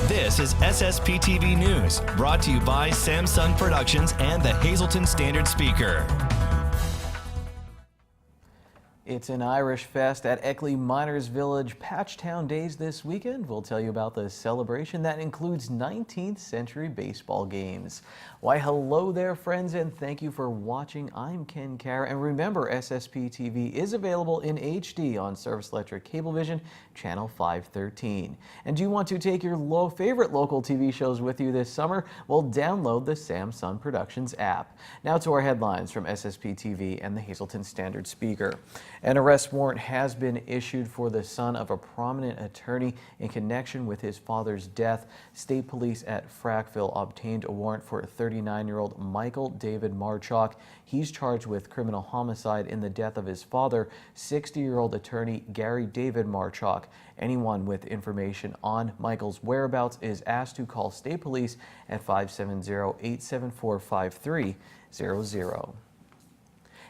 This is SSPTV News, brought to you by Samsung Productions and the Hazelton Standard Speaker. It's an Irish Fest at Eckley Miners Village Patchtown Days this weekend. We'll tell you about the celebration that includes 19th century baseball games. Why, hello there, friends, and thank you for watching. I'm Ken Kara, and remember, SSPTV is available in HD on Service Electric Cablevision, channel 513. And do you want to take your favorite local TV shows with you this summer? Well, download the Samsung Productions app. Now to our headlines from SSPTV and the Hazelton Standard Speaker. An arrest warrant has been issued for the son of a prominent attorney in connection with his father's death. State police at Frackville obtained a warrant for 39-year-old Michael David Marchok. He's charged with criminal homicide in the death of his father, 60-year-old attorney Gary David Marchok. Anyone with information on Michael's whereabouts is asked to call state police at 570-874-5300.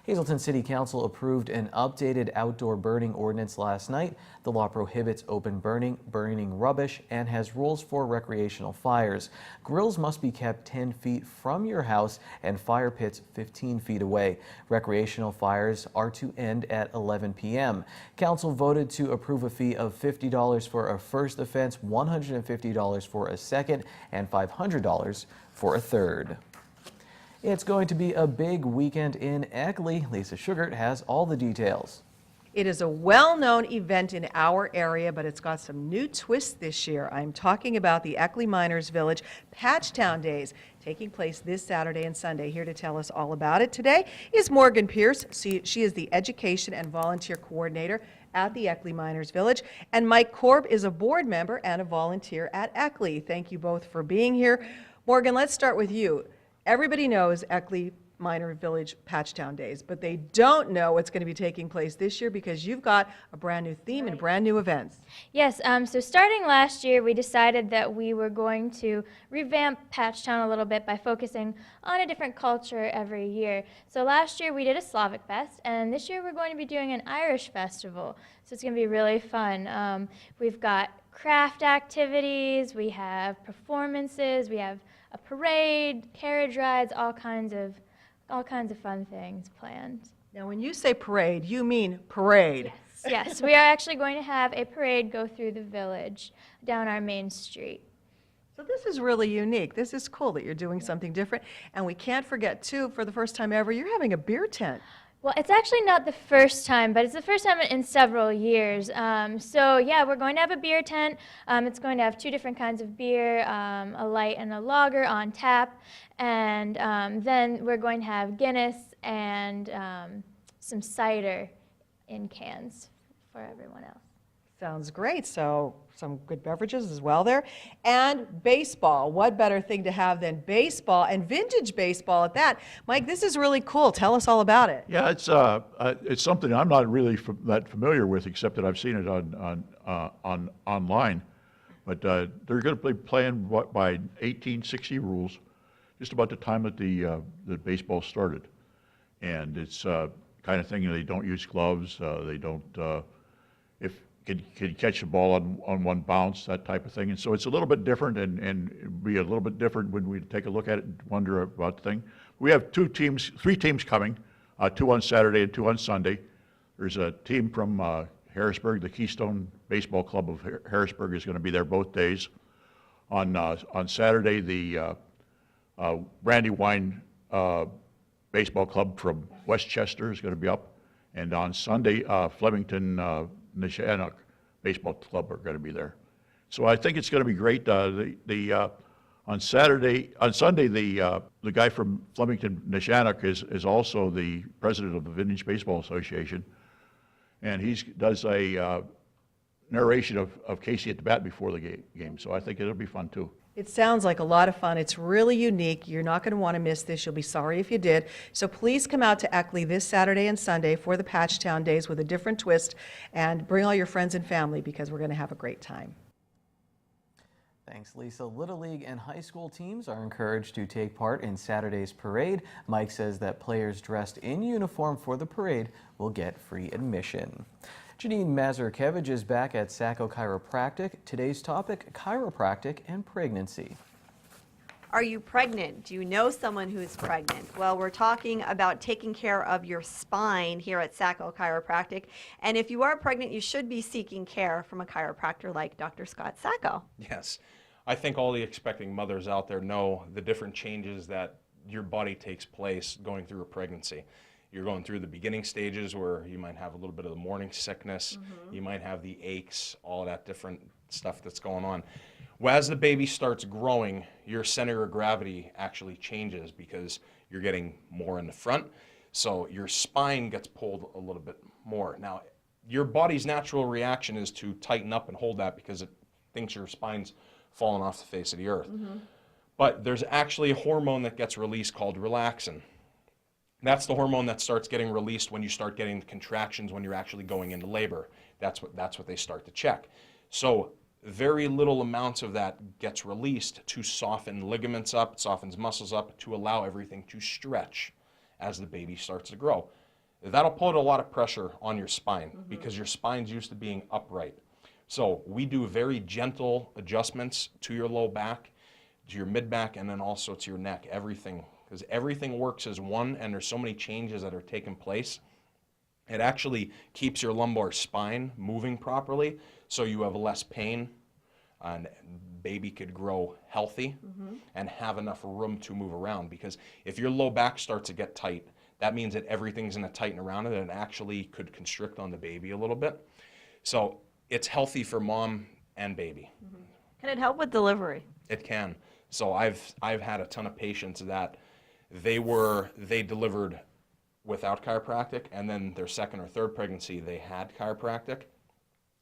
Hazelton City Council approved an updated outdoor burning ordinance last night. The law prohibits open burning, burning rubbish, and has rules for recreational fires. Grills must be kept 10 feet from your house and fire pits 15 feet away. Recreational fires are to end at 11 p.m. Council voted to approve a fee of $50 for a first offense, $150 for a second, and $500 for a third. It's going to be a big weekend in Eckley. Lisa Sugart has all the details. It is a well-known event in our area, but it's got some new twists this year. I'm talking about the Eckley Miners Village Patchtown Days, taking place this Saturday and Sunday. Here to tell us all about it today is Morgan Pierce. She is the Education and Volunteer Coordinator at the Eckley Miners Village, and Mike Korb is a board member and a volunteer at Eckley. Thank you both for being here. Morgan, let's start with you. Everybody knows Eckley Minor Village Patchtown Days, but they don't know what's going to be taking place this year because you've got a brand new theme and brand new events. Yes, so starting last year, we decided that we were going to revamp Patchtown a little bit by focusing on a different culture every year. So last year we did a Slavic Fest, and this year we're going to be doing an Irish festival. So it's going to be really fun. We've got craft activities, we have performances, we have a parade, carriage rides, all kinds of fun things planned. Now, when you say parade, you mean parade. Yes, we are actually going to have a parade go through the village down our main street. So this is really unique. This is cool that you're doing something different. And we can't forget, too, for the first time ever, you're having a beer tent. Well, it's actually not the first time, but it's the first time in several years. So yeah, we're going to have a beer tent. It's going to have two different kinds of beer, a light and a lager on tap. And then we're going to have Guinness and some cider in cans for everyone else. Sounds great. So some good beverages as well there. And baseball. What better thing to have than baseball, and vintage baseball at that? Mike, this is really cool. Tell us all about it. Yeah, it's something I'm not really that familiar with, except that I've seen it on online. But they're going to be playing by 1860 rules, just about the time that the baseball started. And it's kind of thing, they don't use gloves. They don't can catch the ball on one bounce, that type of thing. And so it's a little bit different, and be a little bit different when we take a look at it and wonder about the thing. We have three teams coming, two on Saturday and two on Sunday. There's a team from Harrisburg, the Keystone Baseball Club of Harrisburg is going to be there both days. On Saturday, the Brandywine Baseball Club from Westchester is going to be up. And on Sunday, Flemington Neshannock Baseball Club are going to be there. So I think it's going to be great. On Sunday, the guy from Flemington Neshannock is also the president of the Vintage Baseball Association, and he does a narration of Casey at the bat before the game. So I think it'll be fun too. It sounds like a lot of fun. It's really unique. You're not going to want to miss this. You'll be sorry if you did. So please come out to Eckley this Saturday and Sunday for the Patchtown Days with a different twist, and bring all your friends and family because we're going to have a great time. Thanks, Lisa. Little League and high school teams are encouraged to take part in Saturday's parade. Mike says that players dressed in uniform for the parade will get free admission. Janine Mazurkevich is back at Sacco Chiropractic. Today's topic, chiropractic and pregnancy. Are you pregnant? Do you know someone who's pregnant? Well, we're talking about taking care of your spine here at Sacco Chiropractic. And if you are pregnant, you should be seeking care from a chiropractor like Dr. Scott Sacco. Yes. I think all the expecting mothers out there know the different changes that your body takes place going through a pregnancy. You're going through the beginning stages where you might have a little bit of the morning sickness, you might have the aches, all that different stuff that's going on. Well, as the baby starts growing, your center of gravity actually changes because you're getting more in the front, so your spine gets pulled a little bit more. Now, your body's natural reaction is to tighten up and hold that because it thinks your spine's falling off the face of the earth. But there's actually a hormone that gets released called relaxin. That's the hormone that starts getting released when you start getting the contractions when you're actually going into labor. That's what they start to check. So very little amounts of that gets released to soften ligaments up, softens muscles up, to allow everything to stretch as the baby starts to grow. That'll put a lot of pressure on your spine because your spine's used to being upright. So we do very gentle adjustments to your low back, to your mid back, and then also to your neck, everything, because everything works as one, and there's so many changes that are taking place. It actually keeps your lumbar spine moving properly, so you have less pain, and baby could grow healthy and have enough room to move around. Because if your low back starts to get tight, that means that everything's going to tighten around it, and it actually could constrict on the baby a little bit. So it's healthy for mom and baby. Can it help with delivery? It can. So I've had a ton of patients that they delivered without chiropractic, and then their second or third pregnancy they had chiropractic,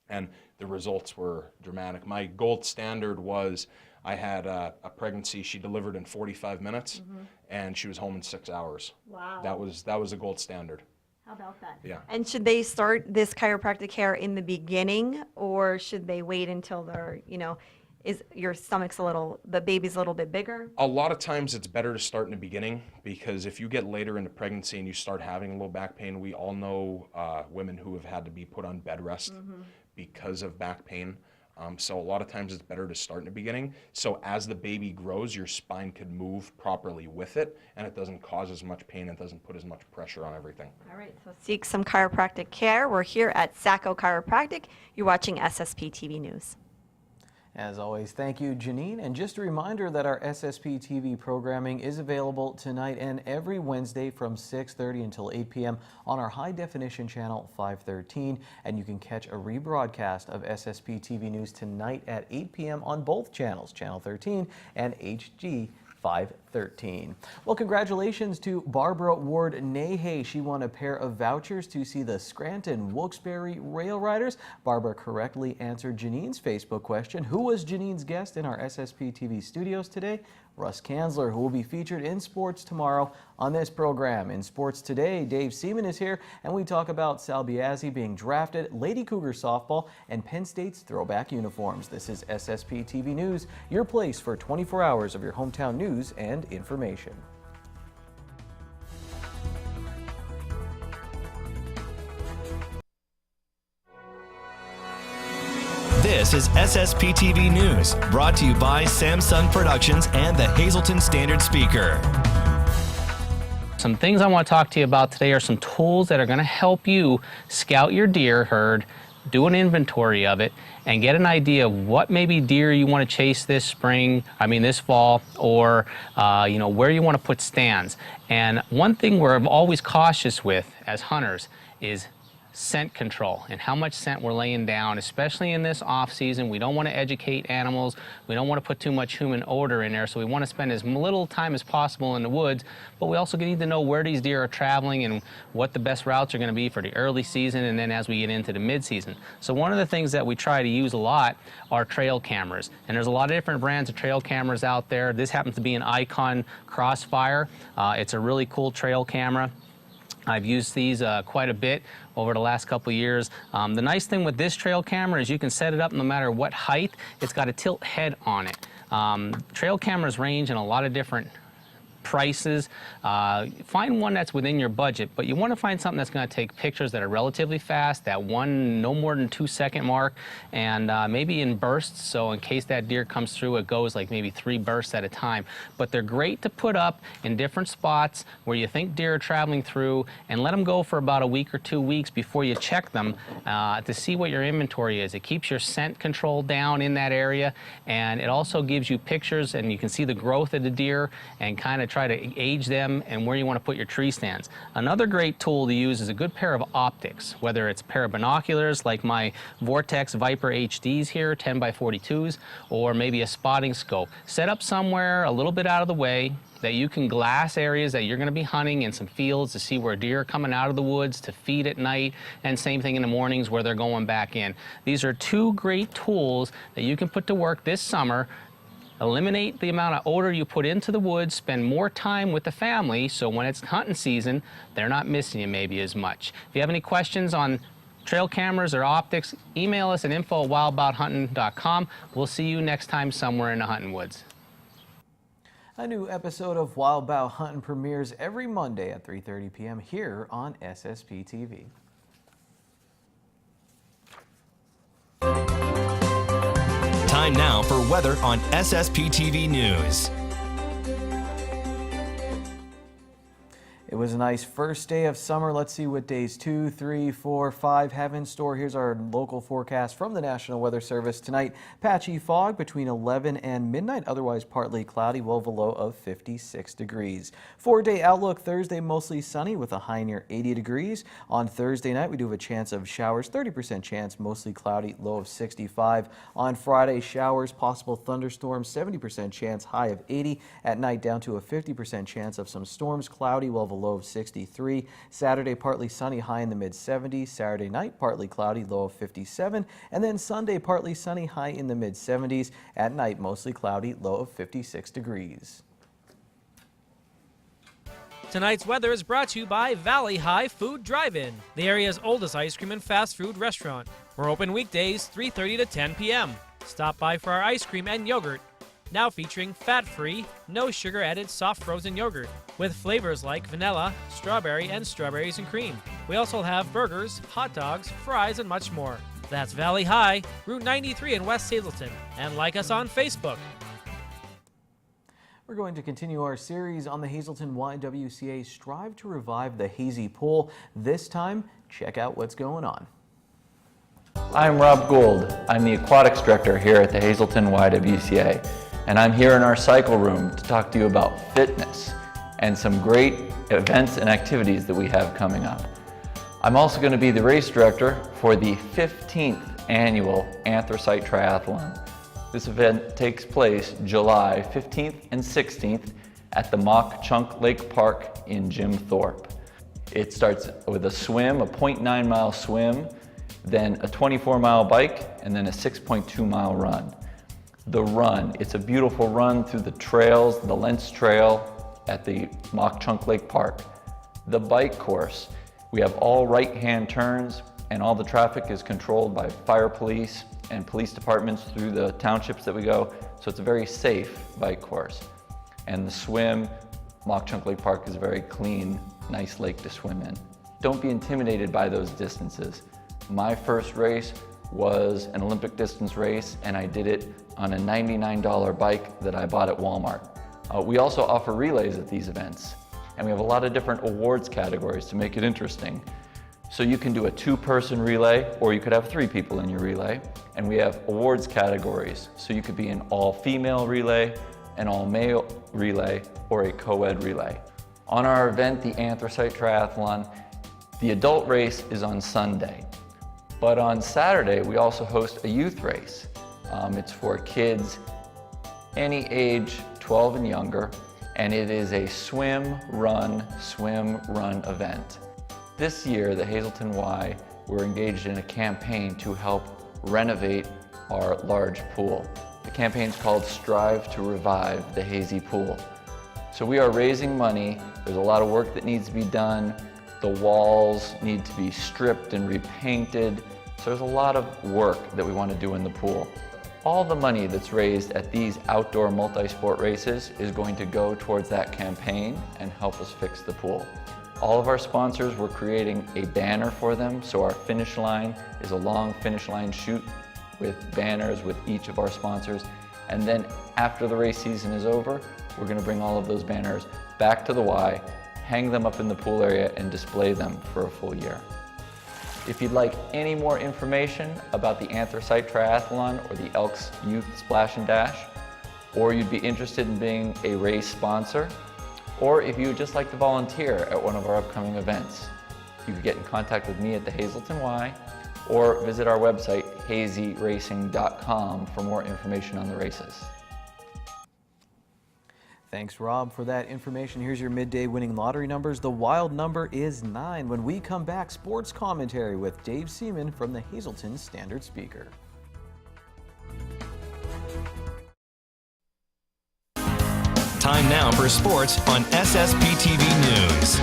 and the results were dramatic. My gold standard was I had a pregnancy, she delivered in 45 minutes and she was home in 6 hours. Wow. That was the gold standard. How about that? Yeah. And should they start this chiropractic care in the beginning, or should they wait until they're, is your stomach's the baby's a little bit bigger? A lot of times it's better to start in the beginning, because if you get later into pregnancy and you start having low back pain, we all know women who have had to be put on bed rest because of back pain. So a lot of times it's better to start in the beginning. So as the baby grows, your spine can move properly with it, and it doesn't cause as much pain, it doesn't put as much pressure on everything. All right, so seek some chiropractic care. We're here at Sacco Chiropractic. You're watching SSPTV News. As always, thank you, Janine. And just a reminder that our SSPTV programming is available tonight and every Wednesday from 6:30 until 8 p.m. on our high-definition channel 513. And you can catch a rebroadcast of SSPTV News tonight at 8 p.m. on both channels, Channel 13 and HG 513. Well, congratulations to Barbara Ward-Nahay. She won a pair of vouchers to see the Scranton Wilkes-Barre Rail Riders. Barbara correctly answered Janine's Facebook question. Who was Janine's guest in our SSPTV studios today? Russ Kanzler, who will be featured in sports tomorrow on this program. In sports today, Dave Seaman is here, and we talk about Sal Biazzi being drafted, Lady Cougar softball, and Penn State's throwback uniforms. This is SSPTV News, your place for 24 hours of your hometown news and information. This is SSPTV News, brought to you by Samsung Productions and the Hazelton Standard Speaker. Some things I want to talk to you about today are some tools that are going to help you scout your deer herd, do an inventory of it, and get an idea of what maybe deer you want to chase this fall, or where you want to put stands. And one thing we're always cautious with as hunters is scent control and how much scent we're laying down, especially in this off season. We don't want to educate animals. We don't want to put too much human odor in there, so we want to spend as little time as possible in the woods, but we also need to know where these deer are traveling and what the best routes are going to be for the early season and then as we get into the mid-season. So one of the things that we try to use a lot are trail cameras, and there's a lot of different brands of trail cameras out there. This happens to be an Icon Crossfire. It's a really cool trail camera. I've used these quite a bit over the last couple of years. The nice thing with this trail camera is you can set it up no matter what height. It's got a tilt head on it. Trail cameras range in a lot of different prices. Find one that's within your budget, but you want to find something that's going to take pictures that are relatively fast, that one no more than 2-second mark, and maybe in bursts, so in case that deer comes through, it goes like maybe 3 bursts at a time. But they're great to put up in different spots where you think deer are traveling through, and let them go for about a week or 2 weeks before you check them to see what your inventory is. It keeps your scent control down in that area, and it also gives you pictures, and you can see the growth of the deer and kind of try to age them and where you want to put your tree stands. Another great tool to use is a good pair of optics, whether it's a pair of binoculars like my Vortex Viper HDs here, 10x42s, or maybe a spotting scope. Set up somewhere a little bit out of the way that you can glass areas that you're going to be hunting in some fields to see where deer are coming out of the woods to feed at night, and same thing in the mornings where they're going back in. These are 2 great tools that you can put to work this summer. Eliminate the amount of odor you put into the woods, spend more time with the family, so when it's hunting season, they're not missing you maybe as much. If you have any questions on trail cameras or optics, email us at info@wildbouthunting.com. We'll see you next time somewhere in the hunting woods. A new episode of Wild Bow Hunting premieres every Monday at 3:30 p.m. here on SSPTV. Time now for weather on SSPTV News. It was a nice first day of summer. Let's see what days 2, 3, 4, 5 have in store. Here's our local forecast from the National Weather Service. Tonight, patchy fog between 11 and midnight, otherwise partly cloudy, well with a low of 56 degrees. 4-day outlook, Thursday mostly sunny with a high near 80 degrees. On Thursday night, we do have a chance of showers, 30% chance, mostly cloudy, low of 65. On Friday, showers, possible thunderstorms, 70% chance, high of 80. At night, down to a 50% chance of some storms, cloudy, well with a low of 63. Saturday, partly sunny, high in the mid-70s. Saturday night, partly cloudy, low of 57. And then Sunday, partly sunny, high in the mid-70s. At night, mostly cloudy, low of 56 degrees. Tonight's weather is brought to you by Valley High Food Drive-In, the area's oldest ice cream and fast food restaurant. We're open weekdays 3:30 to 10 p.m. Stop by for our ice cream and yogurt, now featuring fat-free, no sugar-added soft frozen yogurt with flavors like vanilla, strawberry, and strawberries and cream. We also have burgers, hot dogs, fries, and much more. That's Valley High, Route 93 in West Hazelton, and like us on Facebook. We're going to continue our series on the Hazelton YWCA Strive to Revive the Hazy Pool. This time, check out what's going on. I'm Rob Gould. I'm the aquatics director here at the Hazelton YWCA, and I'm here in our cycle room to talk to you about fitness and some great events and activities that we have coming up. I'm also going to be the race director for the 15th annual Anthracite Triathlon. This event takes place July 15th and 16th at the Mock Chunk Lake Park in Jim Thorpe. It starts with a swim, a 0.9 mile swim, then a 24-mile bike, and then a 6.2-mile run. The run, it's a beautiful run through the trails, the Lentz Trail at the Mock Chunk Lake Park. The bike course, we have all right-hand turns, and all the traffic is controlled by fire police and police departments through the townships that we go, so it's a very safe bike course. And the swim, Mock Chunk Lake Park is a very clean, nice lake to swim in. Don't be intimidated by those distances. My first race was an Olympic distance race, and I did it on a $99 bike that I bought at Walmart. We also offer relays at these events, and we have a lot of different awards categories to make it interesting. So you can do a 2-person relay, or you could have 3 people in your relay, and we have awards categories. So you could be an all-female relay, an all-male relay, or a co-ed relay. On our event, the Anthracite Triathlon, the adult race is on Sunday. But on Saturday, we also host a youth race. It's for kids any age 12 and younger, and it is a swim, run event. This year, the Hazelton Y, we're engaged in a campaign to help renovate our large pool. The campaign's called Strive to Revive the Hazy Pool. So we are raising money. There's a lot of work that needs to be done. The walls need to be stripped and repainted. So there's a lot of work that we want to do in the pool. All the money that's raised at these outdoor multi-sport races is going to go towards that campaign and help us fix the pool. All of our sponsors, we're creating a banner for them, so our finish line is a long finish line shoot with banners with each of our sponsors. And then after the race season is over, we're going to bring all of those banners back to the Y, hang them up in the pool area, and display them for a full year. If you'd like any more information about the Anthracite Triathlon or the Elks Youth Splash and Dash, or you'd be interested in being a race sponsor, or if you would just like to volunteer at one of our upcoming events, you can get in contact with me at the Hazelton Y, or visit our website, hazyracing.com, for more information on the races. Thanks, Rob, for that information. Here's your midday winning lottery numbers. The wild number is 9. When we come back, sports commentary with Dave Seaman from the Hazelton Standard Speaker. Time now for sports on SSPTV News.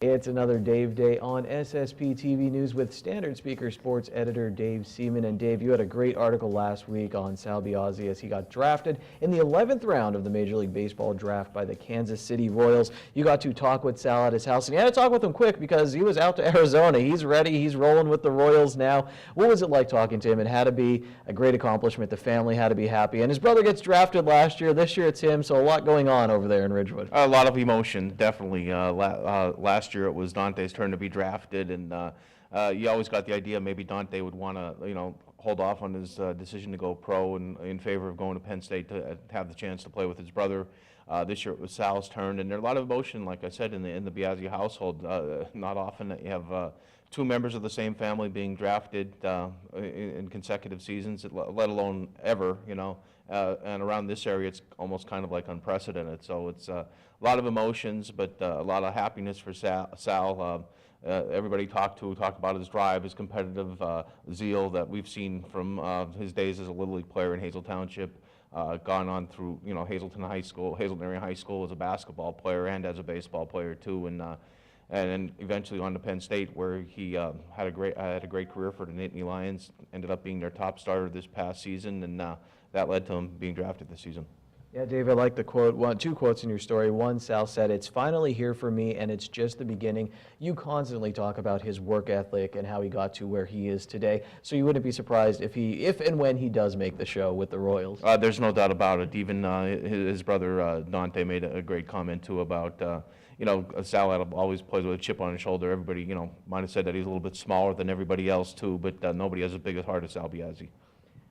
It's another Dave Day on SSPTV News with Standard Speaker sports editor Dave Seaman. And Dave, you had a great article last week on Sal Biazzi as he got drafted in the 11th round of the Major League Baseball draft by the Kansas City Royals. You got to talk with Sal at his house, and you had to talk with him quick because he was out to Arizona. He's ready. He's rolling with the Royals now. What was it like talking to him? It had to be a great accomplishment. The family had to be happy. And his brother gets drafted last year. This year it's him, so a lot going on over there in Ridgewood. A lot of emotion, definitely. Last year it was Dante's turn to be drafted, and you always got the idea maybe Dante would want to, hold off on his decision to go pro and in favor of going to Penn State to have the chance to play with his brother. This year it was Sal's turn, and there's a lot of emotion, like I said, in the Biazzi household. Not often that you have two members of the same family being drafted in consecutive seasons, let alone ever, and around this area it's almost kind of like unprecedented. So it's a lot of emotions, but a lot of happiness for Sal. Everybody talked about his drive, his competitive zeal that we've seen from his days as a Little League player in Hazel Township, gone on through Hazelton Area High School as a basketball player and as a baseball player too, and then eventually on to Penn State, where he had a great career for the Nittany Lions. Ended up being their top starter this past season, and that led to him being drafted this season. Yeah, Dave, I like the quote. Two quotes in your story. One, Sal said, "It's finally here for me, and it's just the beginning." You constantly talk about his work ethic and how he got to where he is today. So you wouldn't be surprised if and when he does make the show with the Royals. There's no doubt about it. Even his brother Dante made a great comment too about Sal always plays with a chip on his shoulder. Everybody might have said that he's a little bit smaller than everybody else too, but nobody has as big a heart as Sal Biazzi.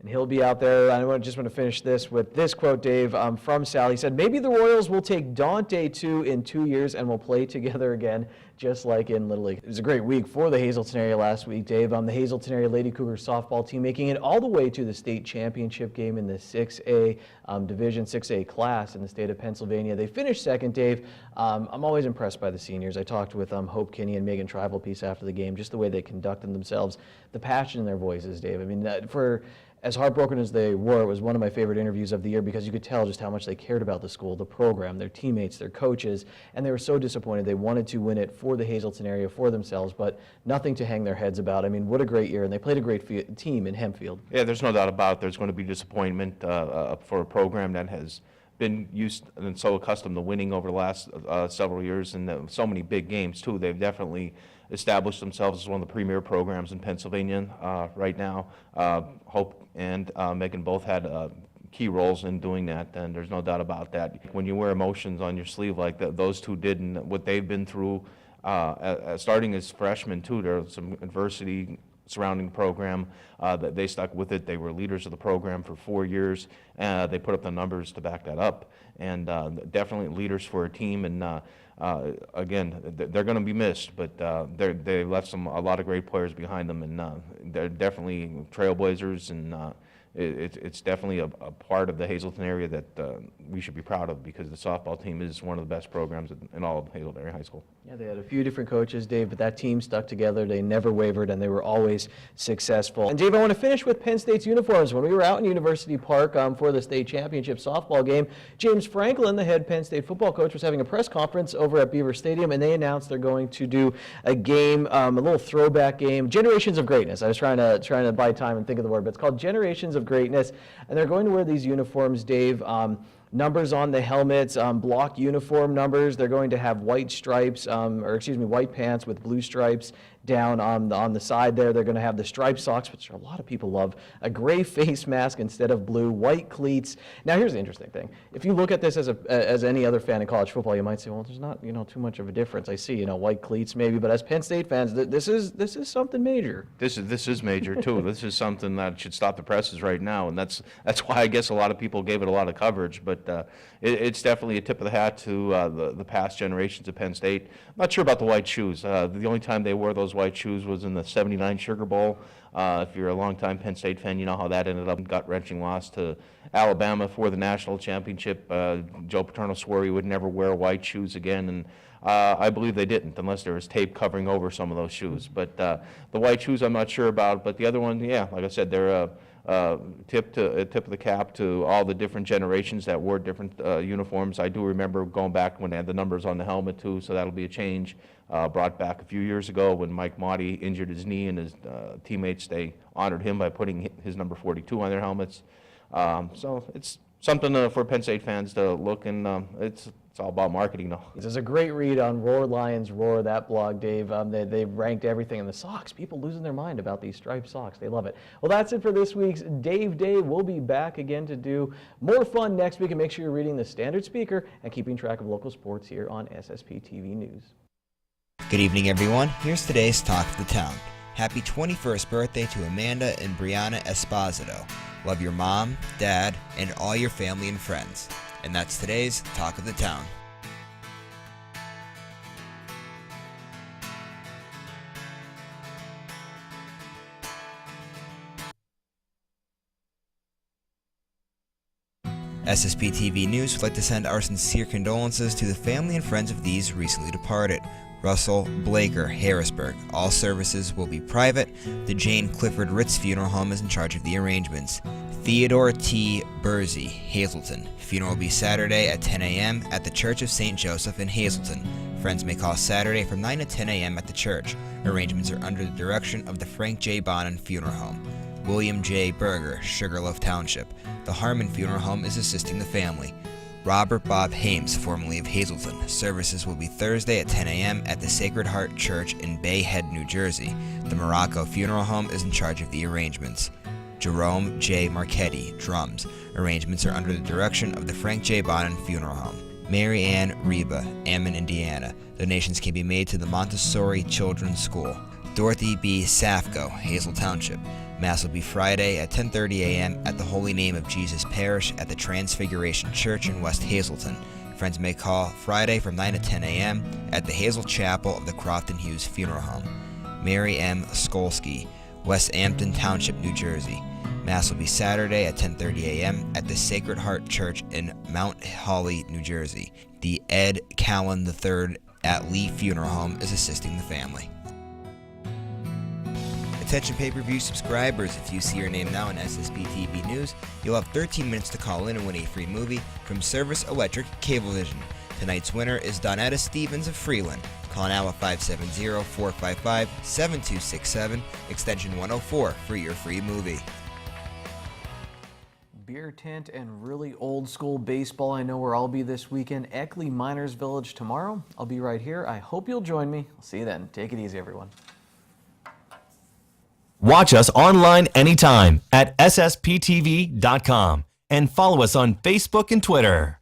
And he'll be out there. I just want to finish this with this quote, Dave, from Sal. He said, "Maybe the Royals will take Dante too in 2 years and we'll play together again, just like in Little League." It was a great week for the Hazelton area last week, Dave. The Hazelton area Lady Cougars softball team making it all the way to the state championship game in the 6A Division 6A class in the state of Pennsylvania. They finished second, Dave. I'm always impressed by the seniors. I talked with Hope Kinney and Megan Trivalpiece after the game, just the way they conducted themselves, the passion in their voices, Dave. I mean, for as heartbroken as they were, it was one of my favorite interviews of the year because you could tell just how much they cared about the school, the program, their teammates, their coaches, and they were so disappointed. They wanted to win it for the Hazelton area, for themselves, but nothing to hang their heads about. I mean, what a great year, and they played a great team in Hempfield. Yeah, there's no doubt about it. There's going to be disappointment for a program that has been used and so accustomed to winning over the last several years, and so many big games too. They've definitely established themselves as one of the premier programs in Pennsylvania right now. Hope and Megan both had key roles in doing that, and there's no doubt about that. When you wear emotions on your sleeve like that, those two did, and what they've been through starting as freshmen too. There's some adversity surrounding the program. That they stuck with it. They were leaders of the program for 4 years. They put up the numbers to back that up, and definitely leaders for a team. And again, they're going to be missed, but they left a lot of great players behind them, and they're definitely trailblazers, and it's definitely a part of the Hazelton area that we should be proud of, because the softball team is one of the best programs in all of Hazelton area high school. Yeah, they had a few different coaches, Dave, but that team stuck together. They never wavered, and they were always successful. And Dave, I want to finish with Penn State's uniforms. When we were out in University Park for the state championship softball game, James Franklin, the head Penn State football coach, was having a press conference over at Beaver Stadium, and they announced they're going to do a game, a little throwback game, Generations of Greatness. I was trying to buy time and think of the word, but it's called Generations of Greatness, and they're going to wear these uniforms, Dave. Numbers on the helmets, block uniform numbers. They're going to have white stripes, white pants with blue stripes down on the side there. They're going to have the striped socks, which a lot of people love, a gray face mask instead of blue, white cleats. Now, here's the interesting thing. If you look at this as any other fan of college football, you might say, well, there's not too much of a difference. I see white cleats maybe, but as Penn State fans, this is something major. This is major too. This is something that should stop the presses right now, and that's why I guess a lot of people gave it a lot of coverage. But it's definitely a tip of the hat to the past generations of Penn State. I'm not sure about the white shoes. The only time they wore those white shoes was in the '79 Sugar Bowl. If you're a longtime Penn State fan, you know how that ended up. Gut-wrenching loss to Alabama for the national championship. Joe Paterno swore he would never wear white shoes again, and I believe they didn't, unless there was tape covering over some of those shoes. But the white shoes, I'm not sure about. But the other one, yeah, like I said, they're tip of the cap to all the different generations that wore different uniforms. I do remember going back when they had the numbers on the helmet too, so that'll be a change. Brought back a few years ago when Mike Motti injured his knee, and his teammates, they honored him by putting his number 42 on their helmets. So it's something for Penn State fans to look, and it's all about marketing now. There's a great read on Roar Lions Roar, that blog, Dave. They ranked everything in the socks. People losing their mind about these striped socks. They love it. Well, that's it for this week's Dave Day. We'll be back again to do more fun next week, and make sure you're reading the Standard Speaker and keeping track of local sports here on SSPTV News. Good evening, everyone. Here's today's Talk of the Town. Happy 21st birthday to Amanda and Brianna Esposito. Love your mom, dad, and all your family and friends. And that's today's Talk of the Town. SSPTV News would like to send our sincere condolences to the family and friends of these recently departed. Russell Blaker, Harrisburg. All services will be private. The Jane Clifford Ritz Funeral Home is in charge of the arrangements. Theodore T. Bursey, Hazelton. Funeral will be Saturday at 10 a.m. at the Church of St. Joseph in Hazelton. Friends may call Saturday from 9 to 10 a.m. at the church. Arrangements are under the direction of the Frank J. Bonin Funeral Home. William J. Berger, Sugarloaf Township. The Harmon Funeral Home is assisting the family. Robert Bob Hames, formerly of Hazelton. Services will be Thursday at 10 a.m. at the Sacred Heart Church in Bay Head, New Jersey. The Morocco Funeral Home is in charge of the arrangements. Jerome J. Marchetti, drums. Arrangements are under the direction of the Frank J. Bonin Funeral Home. Mary Ann Reba, Ammon, Indiana. Donations can be made to the Montessori Children's School. Dorothy B. Safko, Hazel Township. Mass will be Friday at 10:30 a.m. at the Holy Name of Jesus Parish at the Transfiguration Church in West Hazelton. Friends may call Friday from 9 to 10 a.m. at the Hazel Chapel of the Crofton Hughes Funeral Home. Mary M. Skolsky, West Hampton Township, New Jersey. Mass will be Saturday at 10:30 a.m. at the Sacred Heart Church in Mount Holly, New Jersey. The Ed Callan III at Lee Funeral Home is assisting the family. Attention pay-per-view subscribers, if you see your name now in SSPTV News, you'll have 13 minutes to call in and win a free movie from Service Electric Cablevision. Tonight's winner is Donetta Stevens of Freeland. Call now at 570-455-7267, extension 104 for your free movie. Beer tent and really old school baseball. I know where I'll be this weekend. Eckley Miners Village tomorrow. I'll be right here. I hope you'll join me. I'll see you then. Take it easy, everyone. Watch us online anytime at ssptv.com and follow us on Facebook and Twitter.